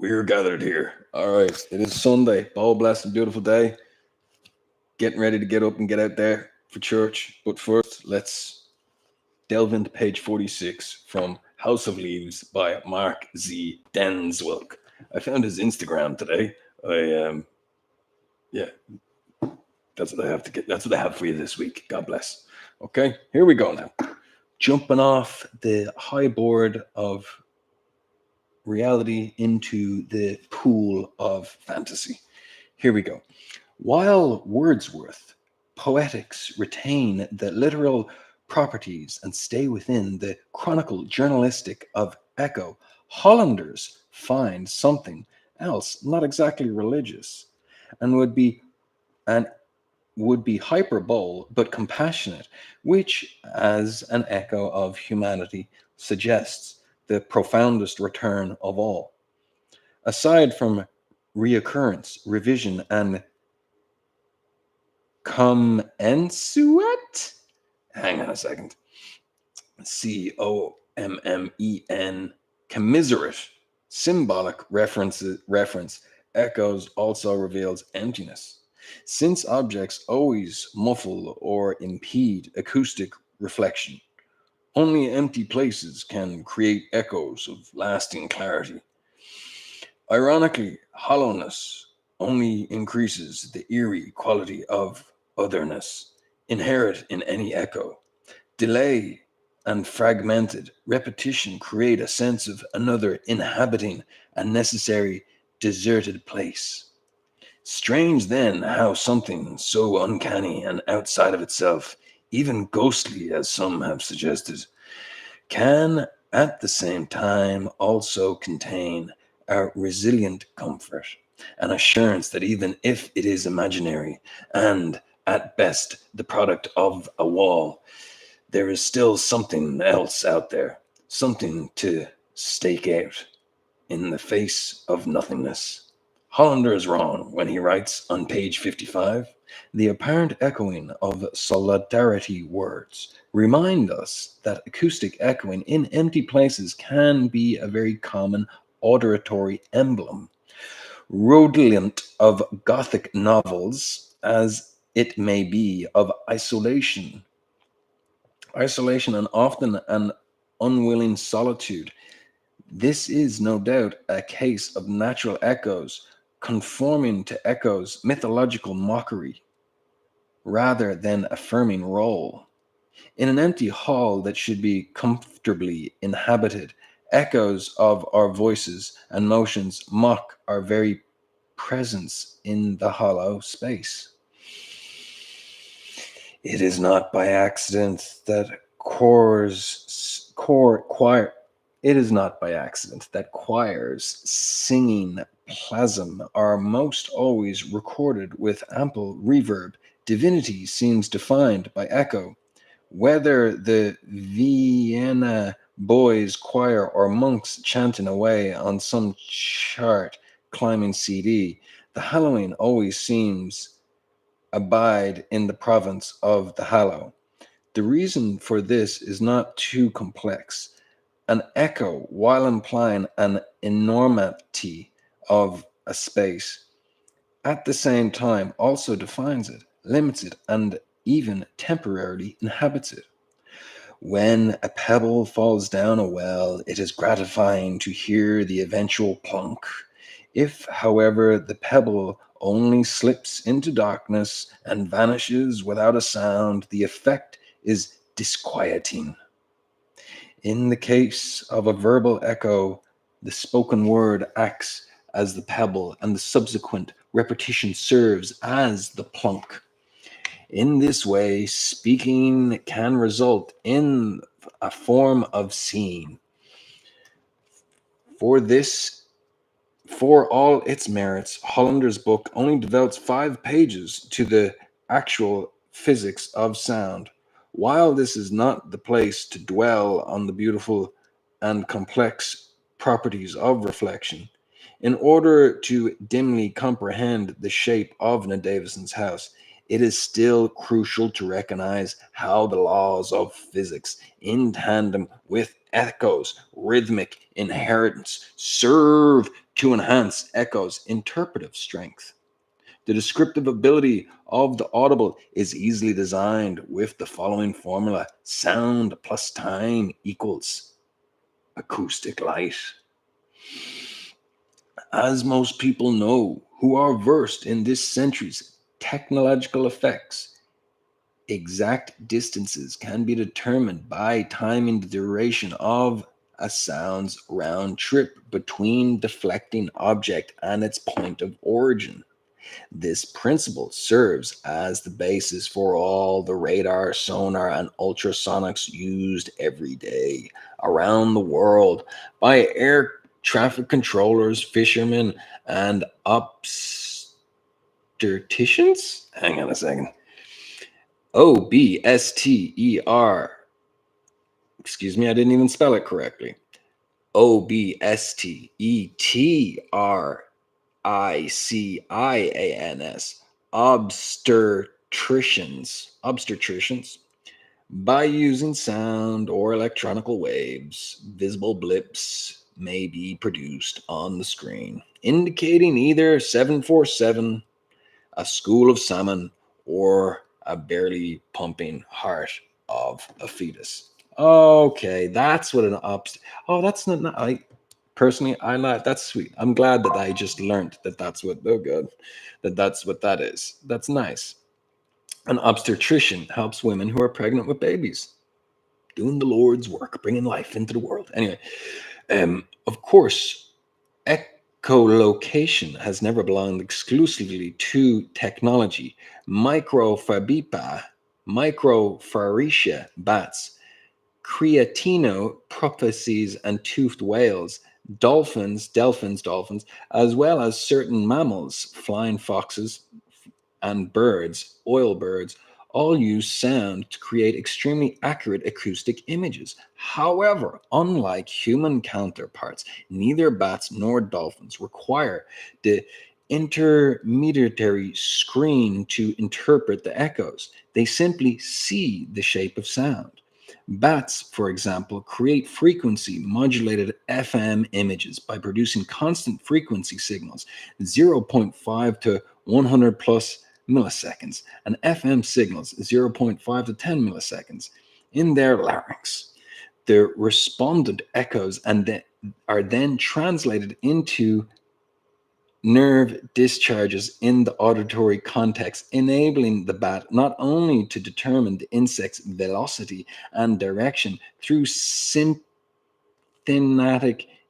We're gathered here. All right, it is Sunday, ball blessed, beautiful day. Getting ready to get up and get out there for church. But first, let's delve into page 46 from House of Leaves by Mark Z.Danielewski. I found his Instagram today. Yeah, that's what I have to get. That's what I have for you this week. God bless. Okay, here we go now. Jumping off the high board of reality into the pool of fantasy. Here we go. While Wordsworth poetics retain the literal properties and stay within the chronicle journalistic of echo, Hollanders find something else not exactly religious and and would be hyperbole but compassionate, which, as an echo of humanity, suggests the profoundest return of all. Aside from reoccurrence, revision, and commensuate. Hang on a second. Commen. Commiserate. Symbolic reference echoes also reveals emptiness. Since objects always muffle or impede acoustic reflection, only empty places can create echoes of lasting clarity. Ironically, hollowness only increases the eerie quality of otherness inherent in any echo. Delay and fragmented repetition create a sense of another inhabiting a necessary deserted place. Strange then how something so uncanny and outside of itself, even ghostly as some have suggested, can at the same time also contain a resilient comfort, an assurance that even if it is imaginary and at best the product of a wall, there is still something else out there, something to stake out in the face of nothingness. Hollander is wrong when he writes on page 55, the apparent echoing of solidarity words remind us that acoustic echoing in empty places can be a very common auditory emblem. Redolent of Gothic novels, as it may be of isolation and often an unwilling solitude. This is no doubt a case of natural echoes conforming to echoes' mythological mockery rather than affirming role. In an empty hall that should be comfortably inhabited, echoes of our voices and motions mock our very presence in the hollow space. It is not by accident that choir it is not by accident that choirs singing plasm are most always recorded with ample reverb. Divinity seems defined by echo. Whether the Vienna boys choir or monks chanting away on some chart climbing CD, the hallowing always seems abide in the province of the hallow. The reason for this is not too complex. An echo, while implying an enormity of a space, at the same time also defines it, limits it, and even temporarily inhabits it. When a pebble falls down a well, it is gratifying to hear the eventual plunk. If, however, the pebble only slips into darkness and vanishes without a sound, the effect is disquieting. In the case of a verbal echo, the spoken word acts as the pebble, and the subsequent repetition serves as the plunk. In this way, speaking can result in a form of seeing. For this, for all its merits, Hollander's book only devotes 5 pages to the actual physics of sound. While this is not the place to dwell on the beautiful and complex properties of reflection, in order to dimly comprehend the shape of Ned Davison's house, it is still crucial to recognize how the laws of physics, in tandem with echoes, rhythmic inheritance, serve to enhance echo's interpretive strength. The descriptive ability of the audible is easily designed with the following formula: sound plus time equals acoustic light. As most people know who are versed in this century's technological effects, exact distances can be determined by timing the duration of a sound's round trip between deflecting object and its point of origin. This principle serves as the basis for all the radar, sonar, and ultrasonics used every day around the world by air traffic controllers, fishermen, and obstetricians. Hang on a second. OBSTER. Excuse me, I didn't even spell it correctly. OBSTETRICIANS. Obstetricians. By using sound or electronical waves, visible blips may be produced on the screen, indicating either 747, a school of salmon, or a barely pumping heart of a fetus. Okay, that's what an Oh, that's not. I personally, I like that's sweet. I'm glad that I just learned that that's what. Oh, good, that's what that is. That's nice. An obstetrician helps women who are pregnant with babies, doing the Lord's work, bringing life into the world. Anyway, of course, echolocation has never belonged exclusively to technology. Micropharecia bats, creatinoprophecies and toothed whales, dolphins, as well as certain mammals, flying foxes, and birds, oil birds, all use sound to create extremely accurate acoustic images. However, unlike human counterparts, neither bats nor dolphins require the intermediary screen to interpret the echoes. They simply see the shape of sound. Bats, for example, create frequency modulated FM images by producing constant frequency signals, zero point 0.5 to 100 plus milliseconds, and FM signals 0 0.5 to 10 milliseconds in their larynx. The respondent echoes are then translated into nerve discharges in the auditory context, enabling the bat not only to determine the insect's velocity and direction through synthetic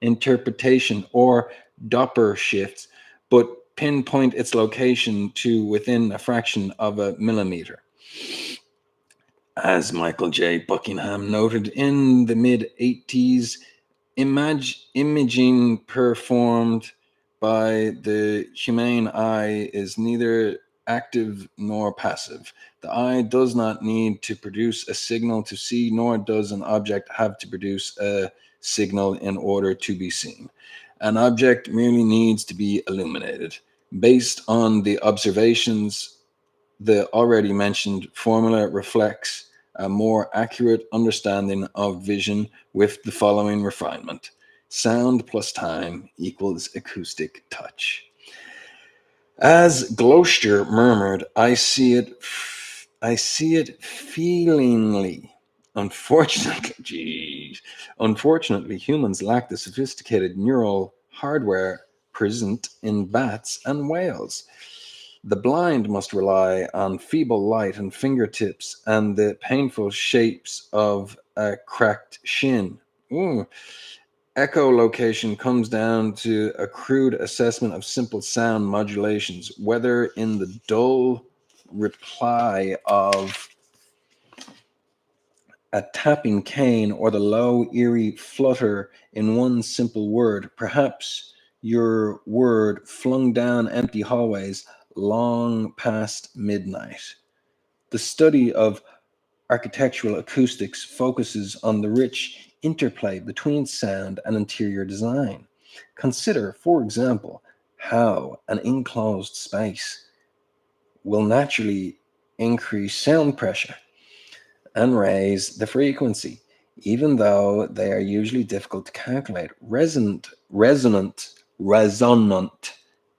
interpretation or Doppler shifts, but pinpoint its location to within a fraction of a millimeter. As Michael J. Buckingham noted in the mid 80s, imaging performed by the humane eye is neither active nor passive. The eye does not need to produce a signal to see, nor does an object have to produce a signal in order to be seen. An object merely needs to be illuminated. Based on the observations, the already mentioned formula reflects a more accurate understanding of vision with the following refinement: sound plus time equals acoustic touch. As Gloucester murmured, I see it feelingly. Unfortunately, humans lack the sophisticated neural hardware present in bats and whales. The blind must rely on feeble light and fingertips and the painful shapes of a cracked shin. Ooh. Echolocation comes down to a crude assessment of simple sound modulations, whether in the dull reply of a tapping cane or the low, eerie flutter in one simple word, perhaps your word flung down empty hallways long past midnight. The study of architectural acoustics focuses on the rich interplay between sound and interior design. Consider, for example, how an enclosed space will naturally increase sound pressure and raise the frequency, even though they are usually difficult to calculate. Resonant resonant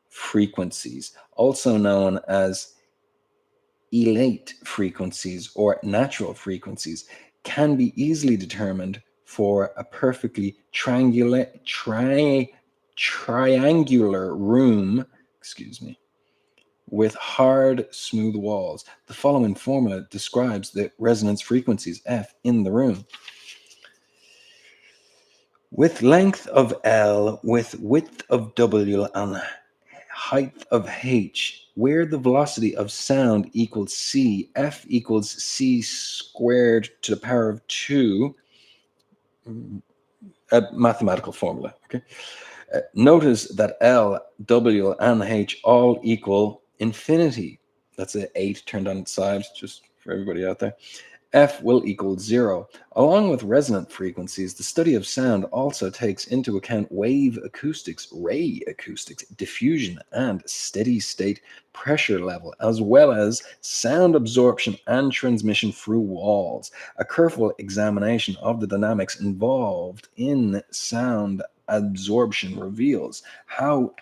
frequencies, also known as elate frequencies or natural frequencies, can be easily determined for a perfectly triangular room, excuse me, with hard, smooth walls. The following formula describes the resonance frequencies F in the room. With length of L, with width of W, and height of H, where the velocity of sound equals C, F equals C squared to the power of 2, a mathematical formula. Okay. Notice that L, W, and H all equal infinity. That's an 8 turned on its side, just for everybody out there. F will equal 0. Along with resonant frequencies, the study of sound also takes into account wave acoustics, ray acoustics, diffusion, and steady state pressure level, as well as sound absorption and transmission through walls. A careful examination of the dynamics involved in sound absorption reveals how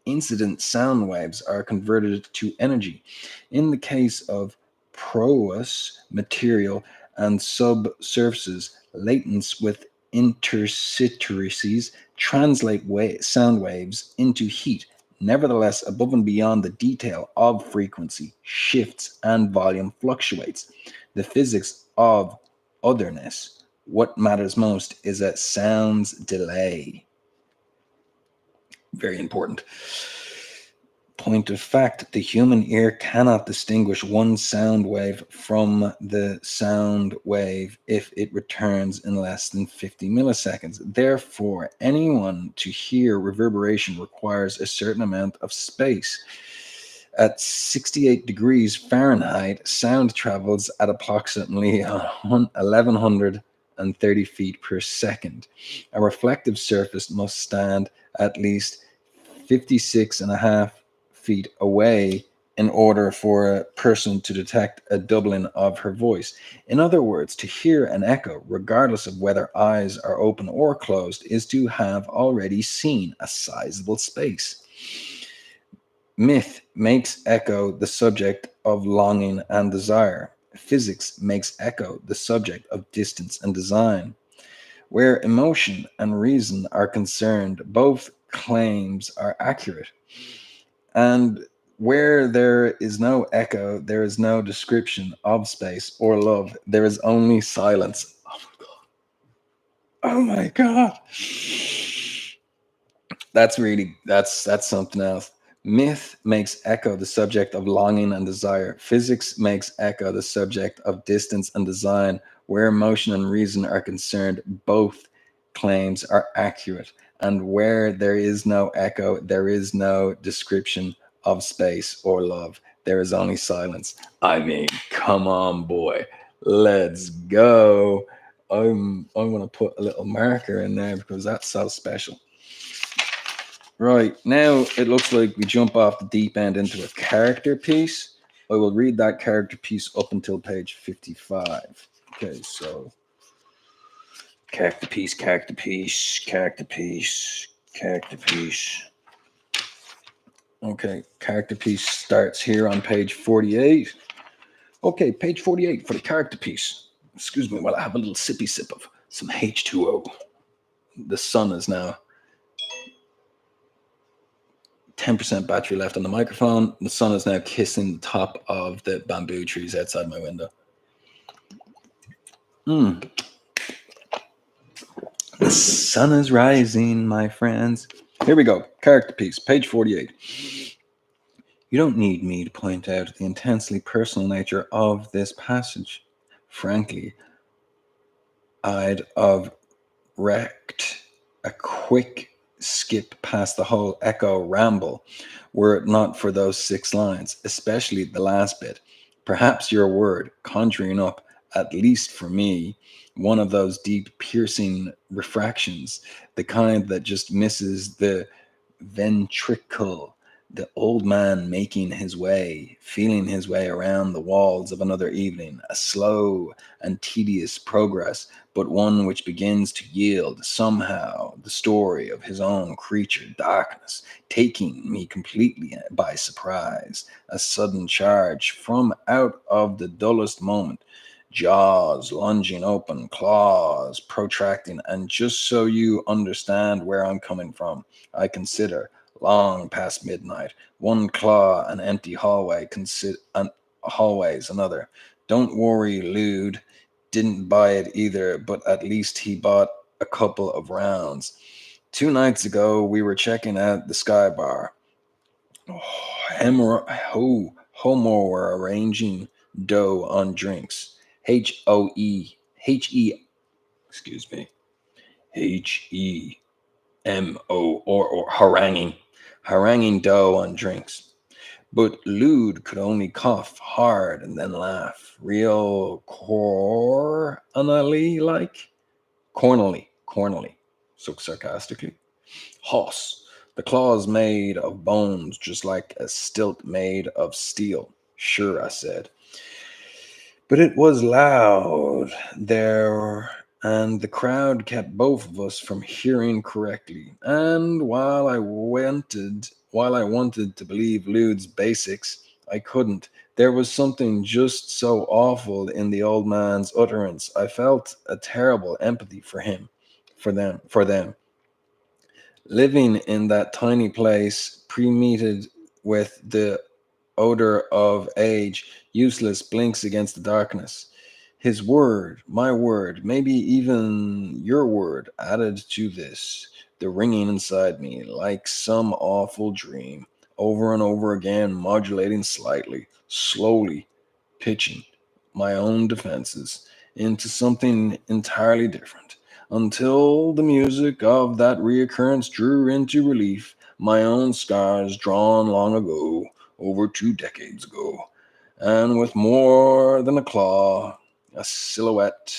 incident sound waves are converted to energy. In the case of porous material and subsurfaces, latents with interstices translate sound waves into heat. Nevertheless, above and beyond the detail of frequency, shifts, and volume fluctuates. The physics of otherness, what matters most is a sound's delay. Very important. Point of fact, the human ear cannot distinguish one sound wave from the sound wave if it returns in less than 50 milliseconds. Therefore, anyone to hear reverberation requires a certain amount of space. At 68 degrees Fahrenheit, sound travels at approximately 1130 feet per second. A reflective surface must stand at least 56 and a half feet away in order for a person to detect a doubling of her voice. In other words, to hear an echo, regardless of whether eyes are open or closed, is to have already seen a sizable space. Myth makes echo the subject of longing and desire. Physics makes echo the subject of distance and design. Where emotion and reason are concerned, both claims are accurate. And where there is no echo, there is no description of space or love. There is only silence. Oh my God. Oh my God. That's something else. Myth makes echo the subject of longing and desire. Physics makes echo the subject of distance and design. Where emotion and reason are concerned, both claims are accurate. And where there is no echo, there is no description of space or love. There is only silence. I mean, come on, boy. Let's go. I'm going to put a little marker in there because that's so special. Right, now it looks like we jump off the deep end into a character piece. I will read that character piece up until page 55. Okay, so character piece, character piece, character piece, character piece. Okay, character piece starts here on page 48. Okay, page 48 for the character piece. Excuse me while I have a little sippy sip of some H2O. The sun is now 10% battery left on the microphone. The sun is now kissing the top of the bamboo trees outside my window. The sun is rising, my friends. Here we go. Character piece, page 48. You don't need me to point out the intensely personal nature of this passage. Frankly, I'd have wrecked a quick skip past the whole echo ramble were it not for those 6 lines, especially the last bit. Perhaps your word, conjuring up, at least for me, one of those deep piercing refractions, the kind that just misses the ventricle, The old man making his way, feeling his way around the walls of another evening, a slow and tedious progress, but one which begins to yield somehow the story of his own creature darkness, taking me completely by surprise, a sudden charge from out of the dullest moment. Jaws lunging open, claws protracting, and just so you understand where I'm coming from, I consider long past midnight. One claw, an empty hallway, hallways another. Don't worry, Lude didn't buy it either, but at least he bought a couple of rounds. 2 nights ago, we were checking out the Sky Bar. Homo were arranging dough on drinks. Excuse me, HEMO, or haranguing dough on drinks. But Lude could only cough hard and then laugh, real cornily, so sarcastically. Hoss, the claws made of bones, just like a stilt made of steel. Sure, I said. But it was loud there, and the crowd kept both of us from hearing correctly. And while I wanted to believe Lude's basics, I couldn't. There was something just so awful in the old man's utterance. I felt a terrible empathy for them. Living in that tiny place, pre-meted with the odor of age, useless blinks against the darkness. His word, my word, maybe even your word added to this, the ringing inside me like some awful dream, over and over again, modulating slightly, slowly, pitching my own defenses into something entirely different, until the music of that reoccurrence drew into relief my own scars drawn long ago, over 2 decades ago, and with more than a claw, a silhouette,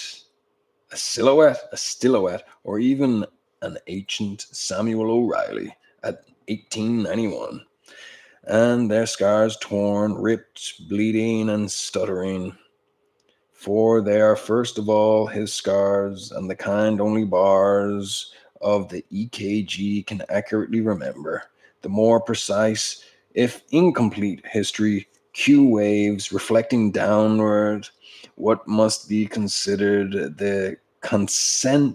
or even an ancient Samuel O'Reilly at 1891, and their scars torn, ripped, bleeding, and stuttering. For they are first of all his scars, and the kind only bars of the EKG can accurately remember. The more precise, if incomplete, history, Q waves reflecting downward what must be considered the consentment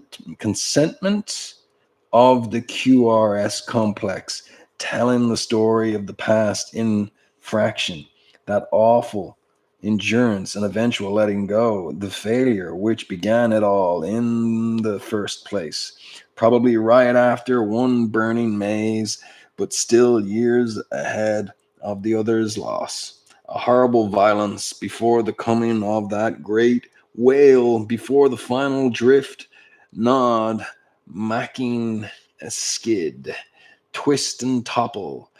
of the QRS complex, telling the story of the past in fraction, that awful endurance and eventual letting go, the failure which began it all in the first place, probably right after one burning maze, but still years ahead of the other's loss. A horrible violence before the coming of that great whale, before the final drift, nod, macking a skid, twist and topple,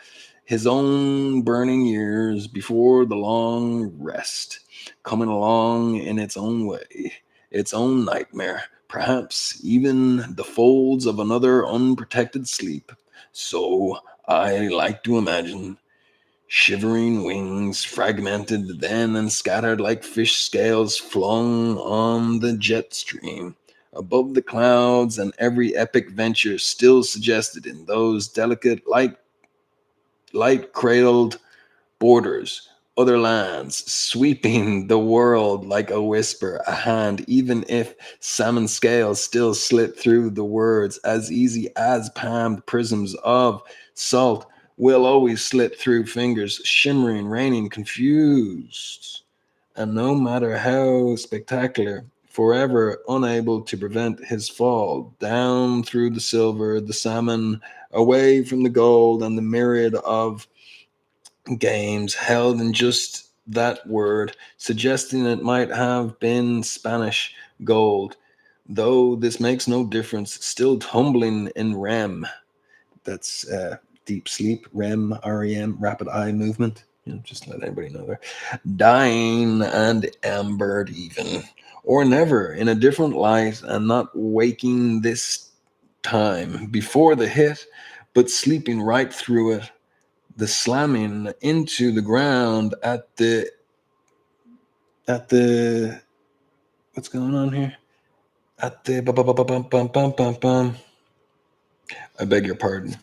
his own burning years before the long rest, coming along in its own way, its own nightmare, perhaps even the folds of another unprotected sleep. So I like to imagine. Shivering wings, fragmented then and scattered like fish scales flung on the jet stream. Above the clouds, and every epic venture still suggested in those delicate, light cradled borders, other lands, sweeping the world like a whisper, a hand, even if salmon scales still slip through the words as easy as palmed prisms of salt will always slip through fingers, shimmering, raining, confused. And no matter how spectacular, forever unable to prevent his fall down through the silver, the salmon, away from the gold and the myriad of games held in just that word, suggesting it might have been Spanish gold. Though this makes no difference, still tumbling in REM. That's deep sleep, REM, rapid eye movement. Just let everybody know there. Dying and ambered even, or never, in a different light, and not waking this time before the hit, but sleeping right through it, the slamming into the ground at the what's going on here? At the bum. I beg your pardon.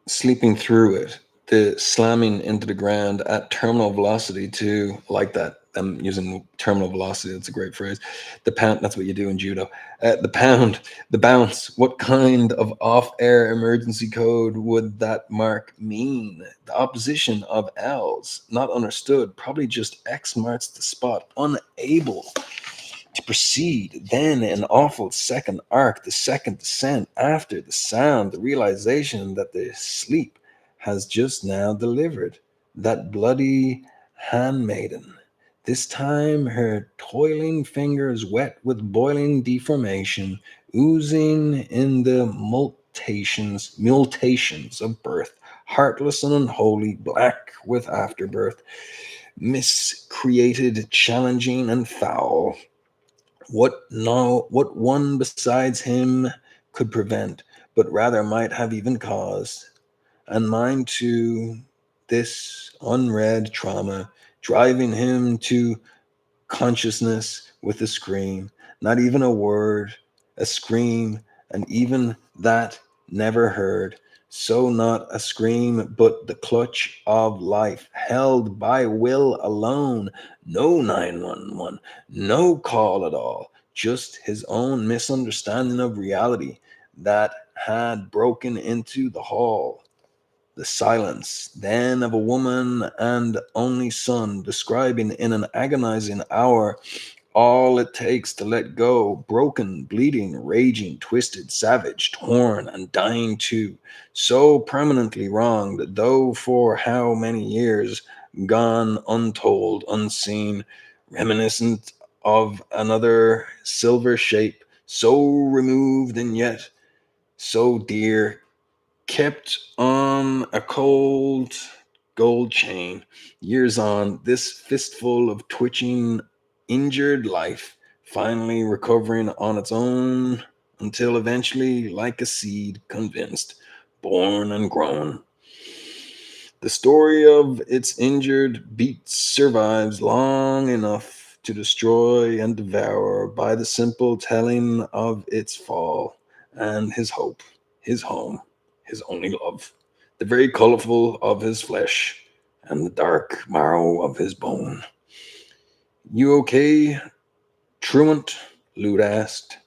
Sleeping through it, the slamming into the ground at terminal velocity too, like that. I'm using terminal velocity. That's a great phrase. The pound. That's what you do in judo. The bounce. What kind of off-air emergency code would that mark mean? The opposition of L's, not understood. Probably just X marks the spot. Unable to proceed. Then an awful second arc, the second descent after the sound, the realization that the sleep has just now delivered. That bloody handmaiden. This time her toiling fingers wet with boiling deformation, oozing in the mutations of birth, heartless and unholy, black with afterbirth, miscreated, challenging and foul. What one besides him could prevent, but rather might have even caused, and mine too, this unread trauma, driving him to consciousness with a scream, not even a word, a scream, and even that never heard. So not a scream, but the clutch of life, held by will alone. No 911, no call at all, just his own misunderstanding of reality that had broken into the hall. The silence, then, of a woman and only son, describing in an agonizing hour all it takes to let go, broken, bleeding, raging, twisted, savage, torn, and dying too, so permanently wronged, though for how many years gone untold, unseen, reminiscent of another silver shape, so removed and yet so dear, kept on a cold gold chain. Years on, this fistful of twitching, injured life, finally recovering on its own until eventually, like a seed, convinced, born and grown. The story of its injured beats survives long enough to destroy and devour by the simple telling of its fall and his hope, his home, his only love, the very colorful of his flesh and the dark marrow of his bone. You okay, truant? Lute asked,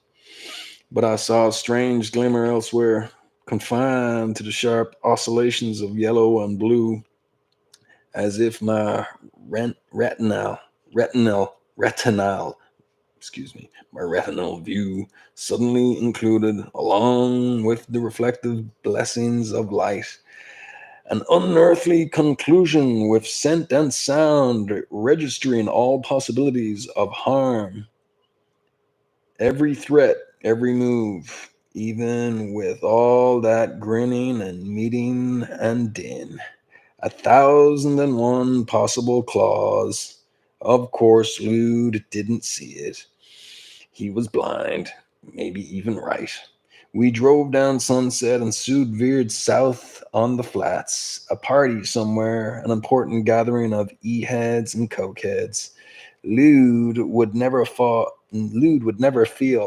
but I saw a strange glimmer elsewhere, confined to the sharp oscillations of yellow and blue, as if my retinal, my retinal view suddenly included, along with the reflective blessings of light, an unearthly conclusion with scent and sound, registering all possibilities of harm, every threat, every move, even with all that grinning and meeting and din. 1,001 possible claws. Of course, Lude didn't see it. He was blind, maybe even right. We drove down Sunset and soon veered south on the flats. A party somewhere, an important gathering of E-heads and cokeheads. Lude would never feel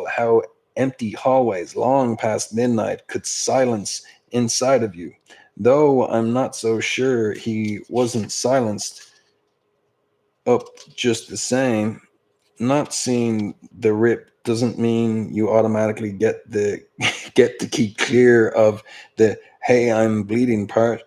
how empty hallways long past midnight could silence inside of you. Though I'm not so sure he wasn't silenced up just the same. Not seeing the rip doesn't mean you automatically get the get to keep clear of the hey I'm bleeding part.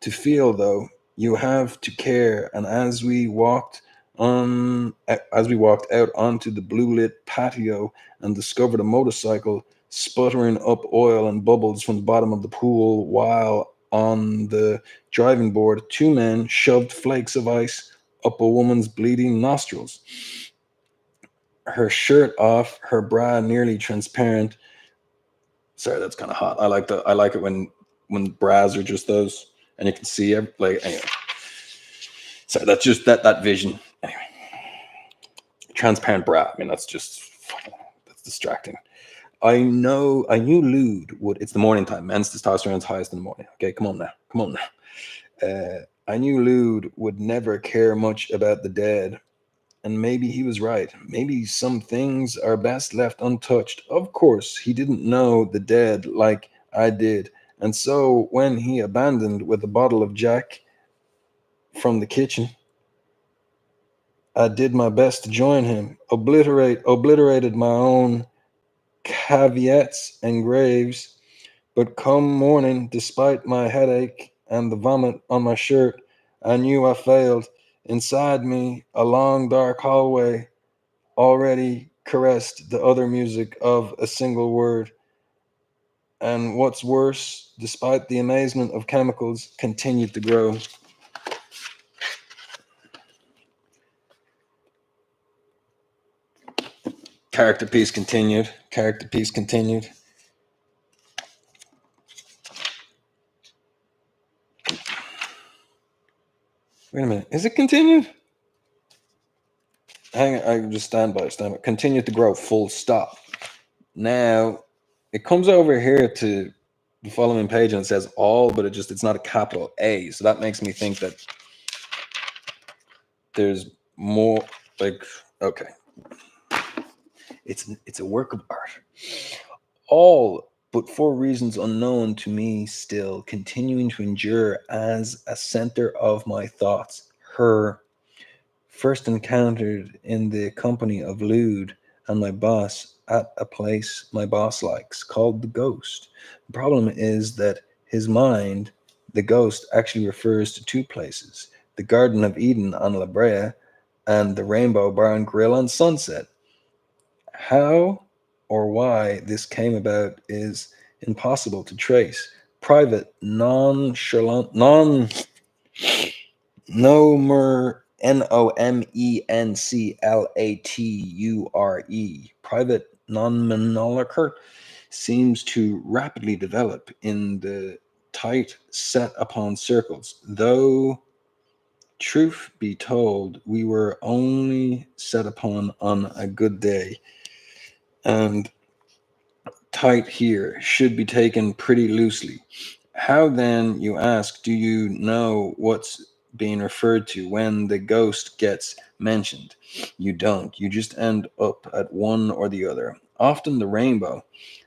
To feel though, you have to care. And as we walked out onto the blue lit patio and discovered a motorcycle sputtering up oil and bubbles from the bottom of the pool, while on the driving board 2 men shoved flakes of ice up a woman's bleeding nostrils, her shirt off, her bra nearly transparent. Sorry, that's kind of hot. I like it when bras are just those and you can see like anyway. Sorry, that's just that vision. Anyway, transparent bra. I mean, that's distracting. I knew Lude would. It's the morning time. Men's testosterone's highest in the morning. Okay, come on now. Come on now. I knew Lude would never care much about the dead. And maybe he was right. Maybe some things are best left untouched. Of course, he didn't know the dead like I did. And so when he abandoned with a bottle of Jack from the kitchen, I did my best to join him, obliterated my own caveats and graves. But come morning, despite my headache and the vomit on my shirt, I knew I failed. Inside me, a long dark hallway already caressed the other music of a single word. And what's worse, despite the amazement of chemicals, continued to grow. Character piece continued. Character piece continued. Wait a minute. Is it continued? Hang on. I just stand by. Stand by. Continued to grow. Full stop. Now, it comes over here to the following page and it says all, but it's not a capital A. So that makes me think that there's more. Like, okay, it's a work of art. All, but for reasons unknown to me still, continuing to endure as a center of my thoughts. Her, first encountered in the company of Lude and my boss at a place my boss likes called the Ghost. The problem is that his mind, the Ghost, actually refers to two places: the Garden of Eden on La Brea and the Rainbow Bar and Grill on Sunset. How or why this came about is impossible to trace. Private, nonchalant, nomenclature, private nomenclature seems to rapidly develop in the tight set upon circles. Though, truth be told, we were only set upon on a good day, and tight here should be taken pretty loosely. How then, you ask, do you know what's being referred to when the ghost gets mentioned? You don't. You just end up at one or the other. Often the rainbow,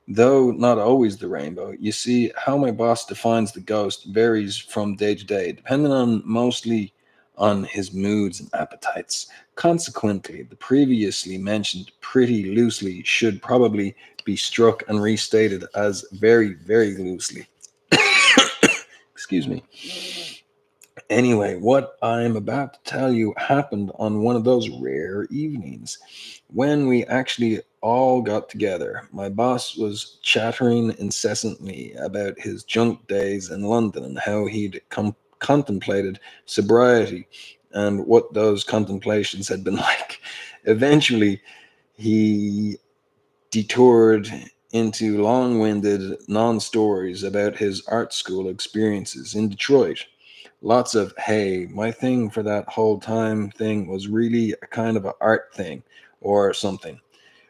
though not always the rainbow. You see, how my boss defines the ghost varies from day to day, depending on mostly on his moods and appetites. Consequently, the previously mentioned pretty loosely should probably be struck and restated as very, very loosely. Excuse me. Anyway, what I'm about to tell you happened on one of those rare evenings when we actually all got together. My boss was chattering incessantly about his junk days in London and how he'd contemplated sobriety and what those contemplations had been like. Eventually, he detoured into long winded non stories about his art school experiences in Detroit. Lots of, hey, my thing for that whole time thing was really a kind of an art thing or something,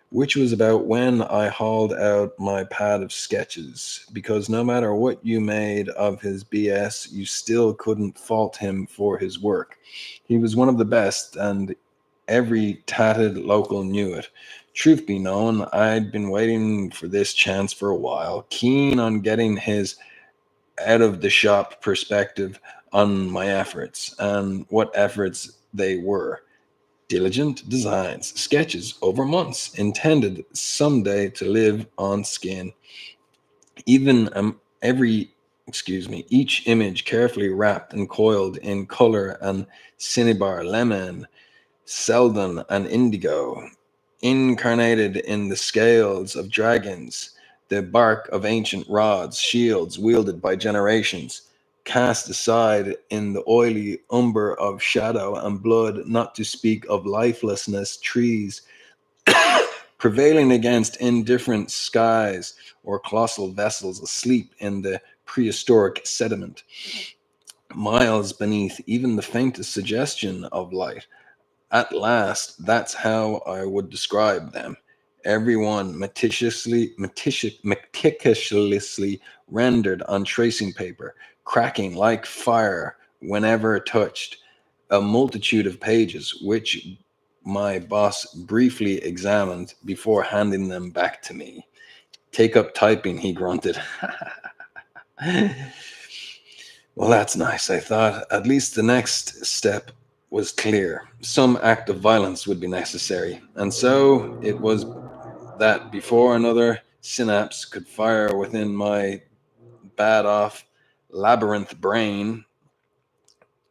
which was about when I hauled out my pad of sketches, because no matter what you made of his BS, you still couldn't fault him for his work. He was one of the best, and every tatted local knew it. Truth be known, I'd been waiting for this chance for a while, keen on getting his out of the shop perspective on my efforts and what efforts they were. Diligent designs, sketches over months, intended someday to live on skin. Even each image carefully wrapped and coiled in color and cinnabar lemon, Celadon and indigo, incarnated in the scales of dragons, the bark of ancient rods, shields wielded by generations, cast aside in the oily umber of shadow and blood, not to speak of lifelessness, trees, prevailing against indifferent skies or colossal vessels asleep in the prehistoric sediment, miles beneath even the faintest suggestion of light. At last, that's how I would describe them. everyone meticulously rendered on tracing paper, cracking like fire whenever touched. A multitude of pages, which my boss briefly examined before handing them back to me. Take up typing, he grunted. Well, that's nice, I thought. At least the next step was clear. Some act of violence would be necessary. And so it was that before another synapse could fire within my bad off labyrinth brain,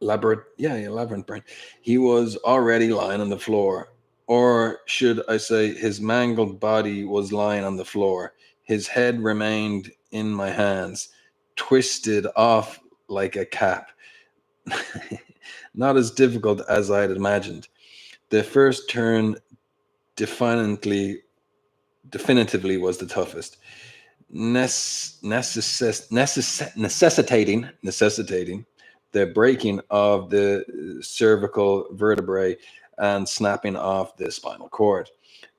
labyrinth brain, he was already lying on the floor. Or should I say, his mangled body was lying on the floor. His head remained in my hands, twisted off like a cap. Not as difficult as I had imagined. The first turn definitively was the toughest, necessitating the breaking of the cervical vertebrae and snapping off the spinal cord.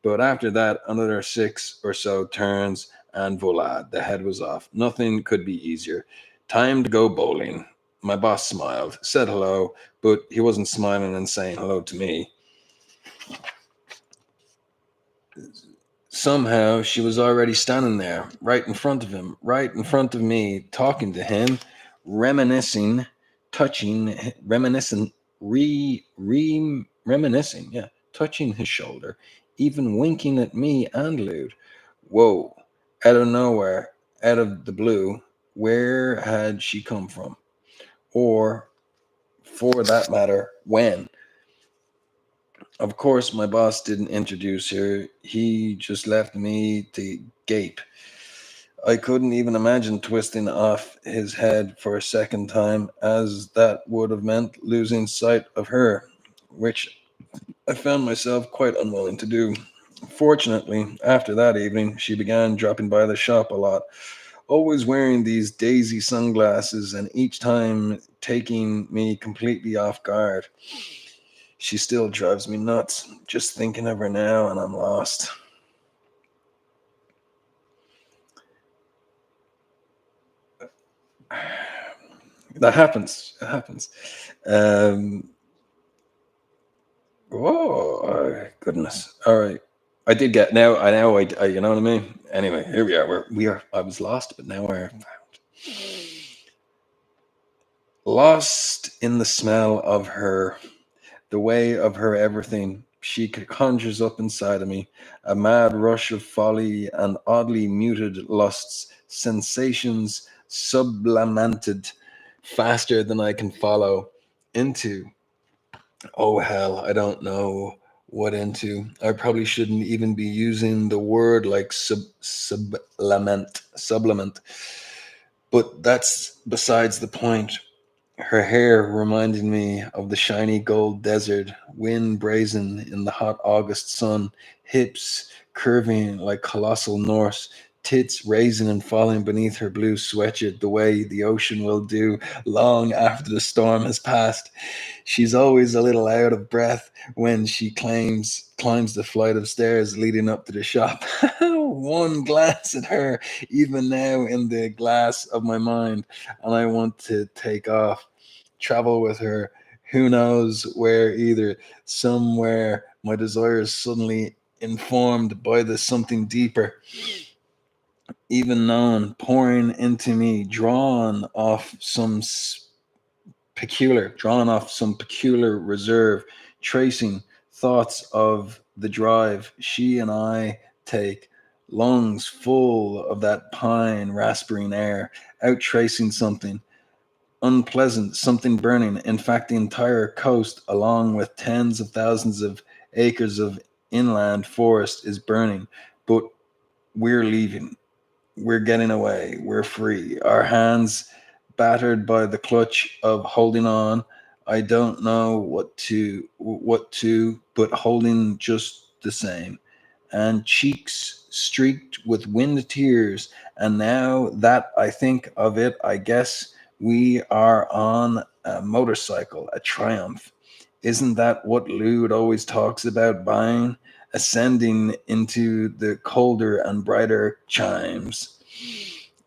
But after that, another six or so turns, and voila, the head was off. Nothing could be easier. Time to go bowling. My boss smiled, said hello, but he wasn't smiling and saying hello to me. Somehow she was already standing there, right in front of him, right in front of me, talking to him, reminiscing, touching, reminiscing, reminiscing, yeah, touching his shoulder, even winking at me and Lude. Whoa, out of nowhere, out of the blue, where had she come from? Or, for that matter, when? Of course, my boss didn't introduce her. He just left me to gape. I couldn't even imagine twisting off his head for a second time, as that would have meant losing sight of her, which I found myself quite unwilling to do. Fortunately, after that evening, she began dropping by the shop a lot, always wearing these daisy sunglasses and each time taking me completely off guard. She still drives me nuts, just thinking of her now, and I'm lost. That happens. It happens. Um, goodness. All right. I did get now. I you know what I mean. Anyway, here we are. We are. I was lost, but now we're found. Lost in the smell of her, the way of her everything. She conjures up inside of me a mad rush of folly and oddly muted lusts, sensations sublimated faster than I can follow into. Oh hell, I don't know what into. I probably shouldn't even be using the word like supplement, but that's besides the point. Her hair reminded me of the shiny gold desert, wind brazen in the hot August sun, hips curving like colossal Norse, tits raising and falling beneath her blue sweatshirt the way the ocean will do long after the storm has passed. She's always a little out of breath when she climbs the flight of stairs leading up to the shop. One glance at her, even now in the glass of my mind, and I want to take off, travel with her. Who knows where either? Somewhere my desires suddenly informed by the something deeper, even known, pouring into me, drawn off some peculiar reserve, tracing thoughts of the drive she and I take, lungs full of that pine rasping air, out tracing something unpleasant, something burning. In fact, the entire coast, along with tens of thousands of acres of inland forest, is burning. But we're leaving. We're getting away. We're free. Our hands battered by the clutch of holding on. I don't know what to, but holding just the same. And cheeks streaked with wind tears. And now that I think of it, I guess we are on a motorcycle, a Triumph. Isn't that what Lude always talks about buying? ascending into the colder and brighter chimes.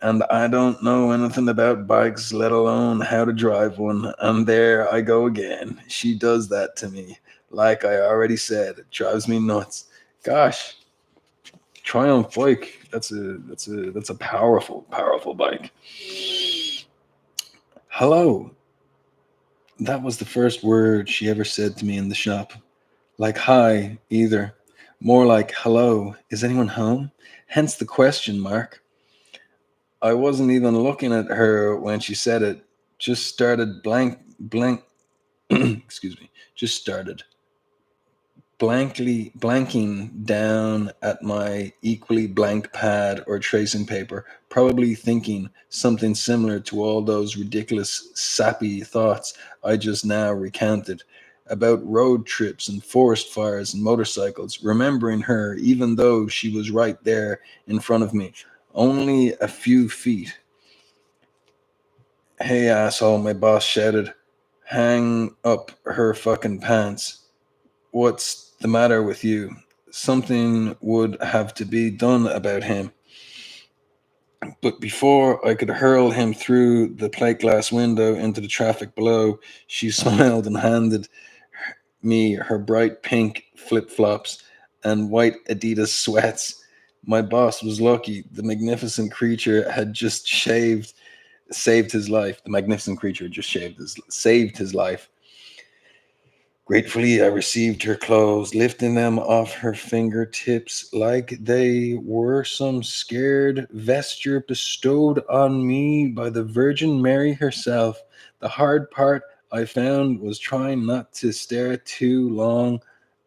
And I don't know anything about bikes, let alone how to drive one. And there I go again. She does that to me. Like I already said, it drives me nuts. Gosh, Triumph bike. That's a powerful bike. Hello. That was the first word she ever said to me in the shop. Like hi, either. More like hello, is anyone home? Hence the question mark. I wasn't even looking at her when she said it. Just started blank excuse me. Just started blanking down at my equally blank pad or tracing paper, probably thinking something similar to all those ridiculous sappy thoughts I just now recounted about road trips and forest fires and motorcycles, remembering her even though she was right there in front of me, only a few feet. Hey asshole, my boss shouted. Hang up her fucking pants. What's the matter with you? Something would have to be done about him. But before I could hurl him through the plate glass window into the traffic below, she smiled and handed me her bright pink flip flops and white Adidas sweats. My boss was lucky. The magnificent creature had just saved his life. The magnificent creature just saved his life. Gratefully, I received her clothes, lifting them off her fingertips like they were some scared vesture bestowed on me by the Virgin Mary herself. The hard part I found was trying not to stare too long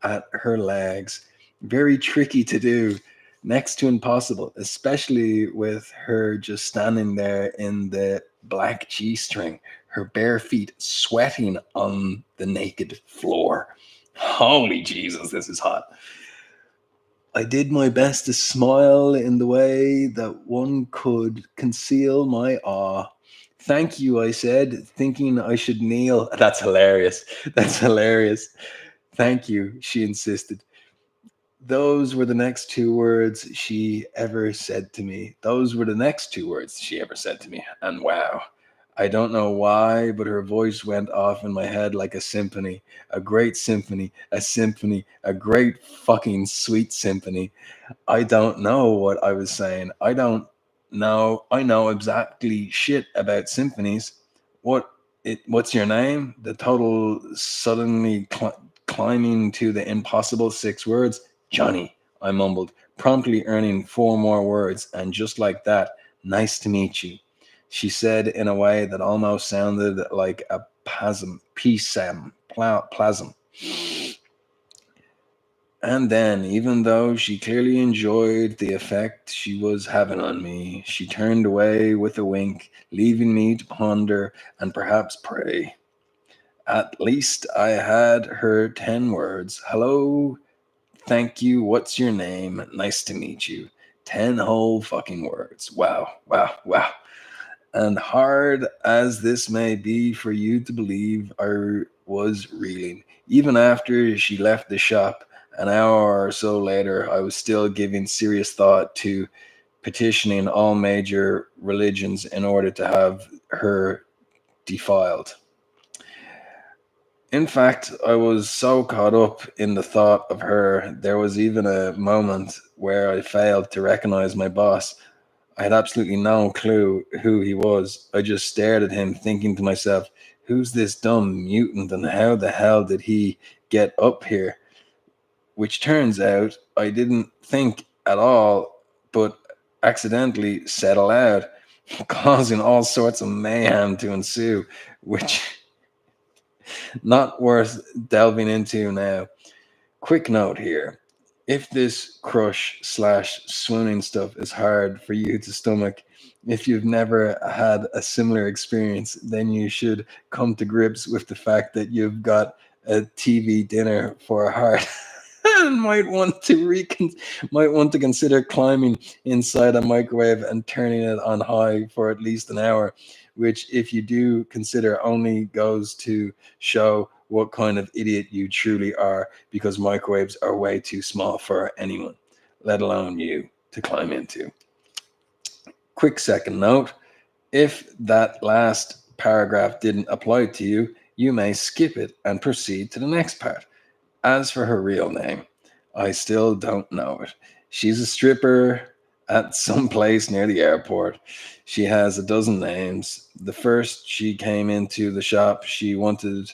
at her legs. Very tricky to do, next to impossible, especially with her just standing there in the black G string, her bare feet sweating on the naked floor. Holy Jesus, this is hot. I did my best to smile in the way that one could conceal my awe. Thank you, I said, thinking I should kneel. That's hilarious. That's hilarious. Thank you, she insisted. Those were the next two words she ever said to me. Those were the next two words she ever said to me. And wow, I don't know why, but her voice went off in my head like a symphony, a great symphony, a great fucking sweet symphony. I don't know what I was saying. I don't know. I know exactly shit about symphonies. What's your name? The total suddenly climbing to the impossible six words. Johnny, I mumbled, promptly earning four more words, and just like that, nice to meet you, she said in a way that almost sounded like a plasm. And then, even though she clearly enjoyed the effect she was having on me, she turned away with a wink, leaving me to ponder and perhaps pray. At least I had her 10 words. Hello, thank you, what's your name? Nice to meet you. 10 whole fucking words. Wow, wow, wow. And hard as this may be for you to believe, I was reeling. Even after she left the shop, an hour or so later, I was still giving serious thought to petitioning all major religions in order to have her defiled. In fact, I was so caught up in the thought of her, there was even a moment where I failed to recognize my boss. I had absolutely no clue who he was. I just stared at him, thinking to myself, who's this dumb mutant and how the hell did he get up here? Which turns out I didn't think at all, but accidentally said aloud, causing all sorts of mayhem to ensue, which not worth delving into now. Quick note here. If this crush slash swooning stuff is hard for you to stomach, if you've never had a similar experience, then you should come to grips with the fact that you've got a TV dinner for a heart. And might want to consider climbing inside a microwave and turning it on high for at least an hour, which if you do consider only goes to show what kind of idiot you truly are, because microwaves are way too small for anyone, let alone you, to climb into. Quick second note: if that last paragraph didn't apply to you, you may skip it and proceed to the next part. As for her real name, I still don't know it. She's a stripper at some place near the airport. She has a dozen names. The first she came into the shop, she wanted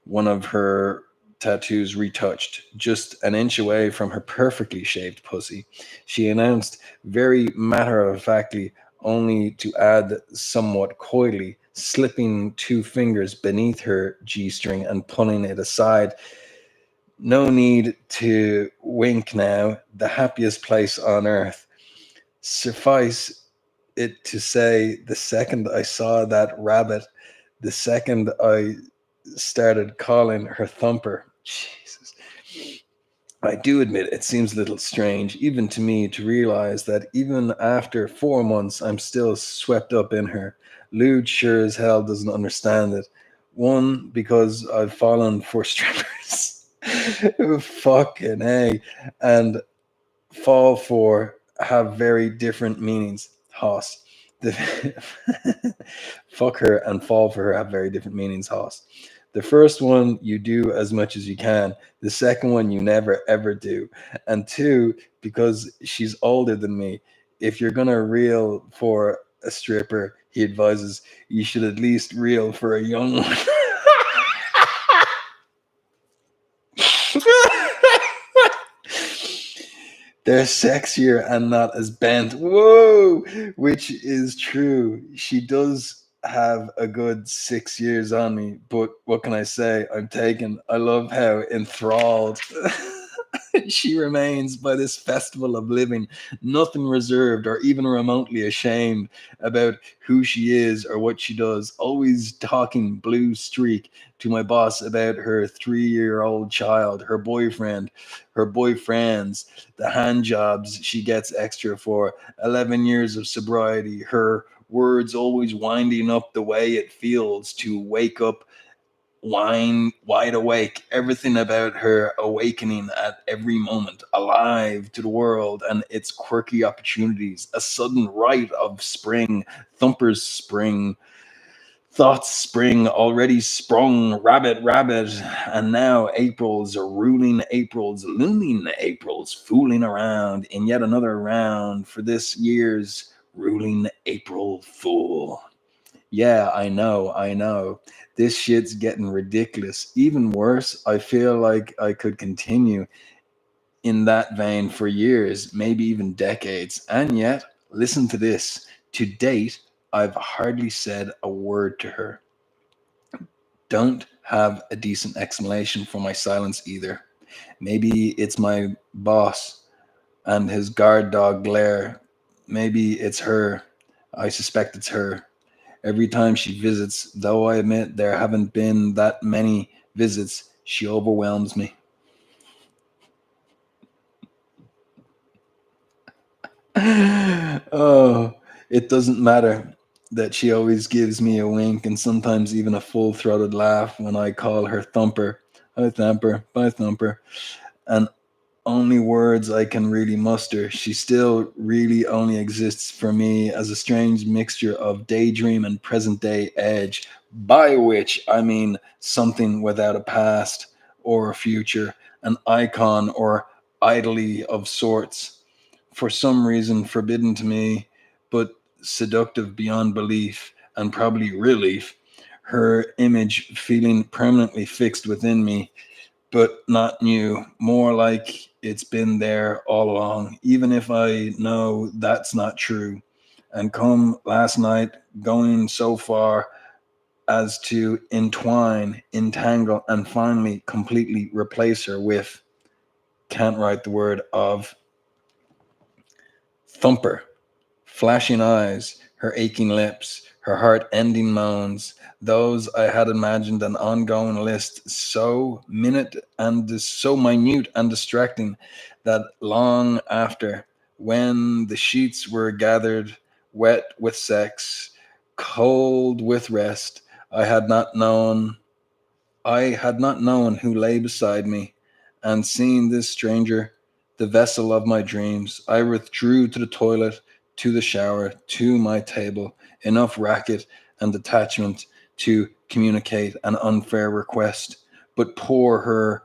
one of her tattoos retouched, just an inch away from her perfectly shaved pussy. She announced very matter of factly, only to add somewhat coyly, slipping two fingers beneath her G string and pulling it aside. No need to wink now. The happiest place on earth. Suffice it to say, the second I saw that rabbit, the second I started calling her Thumper. Jesus. I do admit it seems a little strange, even to me, to realize that even after 4 months, I'm still swept up in her. Lude sure as hell doesn't understand it. One, because I've fallen for strippers. Fucking A. And fall for have very different meanings. Hoss. The fuck her and fall for her have very different meanings, Hoss. The first one you do as much as you can. The second one you never ever do. And two, because she's older than me. If you're gonna reel for a stripper, he advises you should at least reel for a young one. They're sexier and not as bent. Whoa, which is true. She does have a good 6 years on me, but what can I say? I'm taken. I love how enthralled she remains by this festival of living, nothing reserved or even remotely ashamed about who she is or what she does, always talking blue streak to my boss about her 3-year-old child, her boyfriend, her boyfriends, the hand jobs she gets extra for, 11 years of sobriety, her words always winding up the way it feels to wake up wide awake, everything about her awakening at every moment, alive to the world and its quirky opportunities, a sudden rite of spring, Thumper's spring, thoughts spring, already sprung, rabbit, and now April's ruling April's, looming April's, fooling around in yet another round for this year's ruling April Fool. Yeah, I know. This shit's getting ridiculous. Even worse, I feel like I could continue in that vein for years, maybe even decades. And yet, listen to this. To date, I've hardly said a word to her. Don't have a decent explanation for my silence either. Maybe it's my boss and his guard dog glare. Maybe it's her. I suspect it's her. Every time she visits, though I admit there haven't been that many visits, she overwhelms me. Oh, it doesn't matter that she always gives me a wink and sometimes even a full throated laugh when I call her Thumper. Hi, Thumper. Bye, Thumper. And only words I can really muster. She still really only exists for me as a strange mixture of daydream and present day edge, by which I mean something without a past or a future, an icon or idly of sorts, for some reason forbidden to me, but seductive beyond belief and probably relief. Her image feeling permanently fixed within me, but not new, more like it's been there all along, even if I know that's not true. And come last night, going so far as to entwine, entangle, and finally completely replace her with, can't write the word, of Thumper. Flashing eyes, her aching lips, her heart ending moans, those I had imagined an ongoing list so minute and distracting that long after, when the sheets were gathered, wet with sex, cold with rest, I had not known I had not known who lay beside me, and seeing this stranger, the vessel of my dreams, I withdrew to the toilet, to the shower, to my table, enough racket and detachment to communicate an unfair request. But her,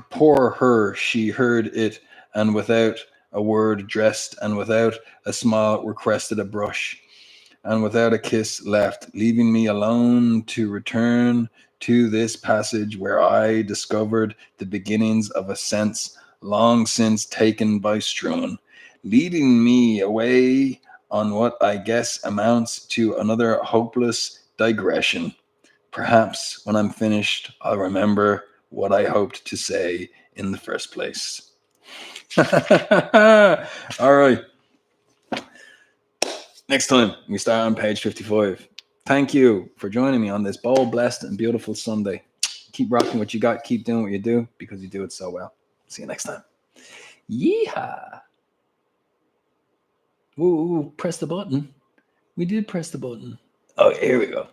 poor her, she heard it, and without a word dressed, and without a smile requested a brush, and without a kiss left, leaving me alone to return to this passage where I discovered the beginnings of a sense long since taken by Struan, leading me away on what I guess amounts to another hopeless digression. Perhaps when I'm finished, I'll remember what I hoped to say in the first place. All right. Next time, we start on page 55. Thank you for joining me on this bold, blessed, and beautiful Sunday. Keep rocking what you got. Keep doing what you do because you do it so well. See you next time. Yeehaw. Ooh, press the button. We did press the button. Oh, here we go.